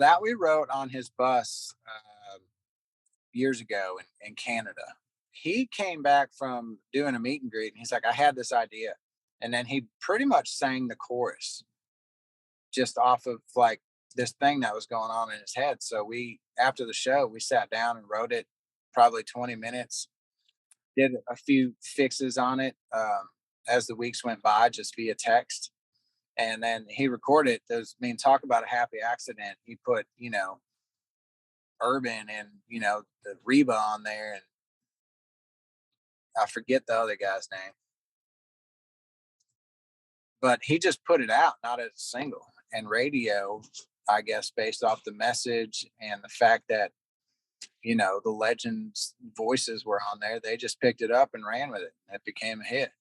That we wrote on his bus years ago in Canada. He came back from doing a meet and greet, and he's like, "I had this idea," and then he pretty much sang the chorus just off of like this thing that was going on in his head. So we, after the show, we sat down and wrote it, probably 20 minutes. Did a few fixes on it as the weeks went by, just via text, and then he recorded those. I mean, talk about a happy accident. He put, Urban and the Reba on there, and I forget the other guy's name, but he just put it out, not as a single. And radio, I guess, based off the message and the fact that the legends' voices were on there, they just picked it up and ran with it. It became a hit.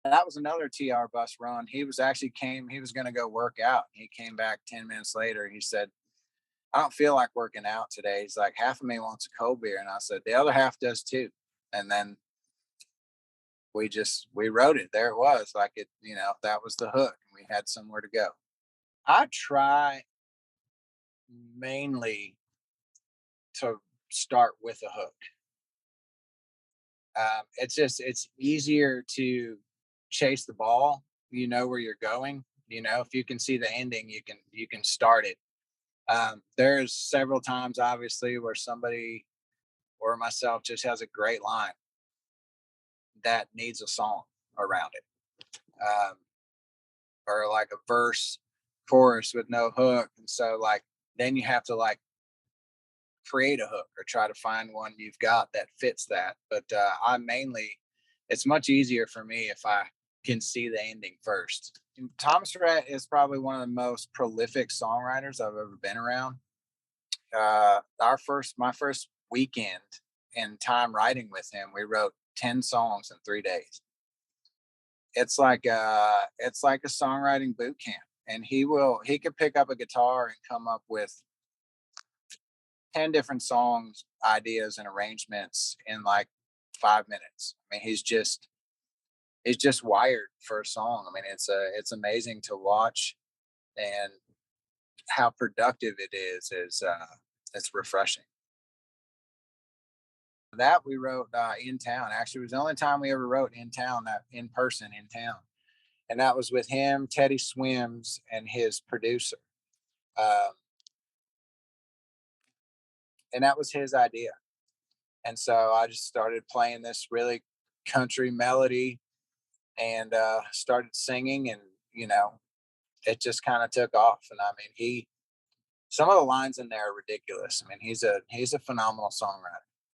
And that was another TR bus run. He was actually came. He was going to go work out. He came back 10 minutes later. He said, "I don't feel like working out today." He's like, "Half of me wants a cold beer," and I said, "The other half does too." And then we wrote it. There it was. Like it, that was the hook. And we had somewhere to go. I try mainly to start with a hook. It's easier to chase the ball. You know where you're going. If you can see the ending, you can start it. There's several times, obviously, where somebody or myself just has a great line that needs a song around it, or like a verse chorus with no hook, and so like then you have to like create a hook or try to find one you've got that fits that. But I mainly, it's much easier for me if I can see the ending first. And Thomas Rhett is probably one of the most prolific songwriters I've ever been around. My first weekend in time writing with him, we wrote 10 songs in 3 days. It's like a songwriting boot camp. And he could pick up a guitar and come up with 10 different songs, ideas, and arrangements in like 5 minutes. I mean, he's just wired for a song. I mean, it's amazing to watch, and how productive it is it's refreshing. That we wrote in town. Actually, it was the only time we ever wrote in town, that in person in town, and that was with him, Teddy Swims, and his producer. Um, and that was his idea. And so I just started playing this really country melody, and started singing, and it just kind of took off. And I mean, he some of the lines in there are ridiculous. I mean, he's a phenomenal songwriter.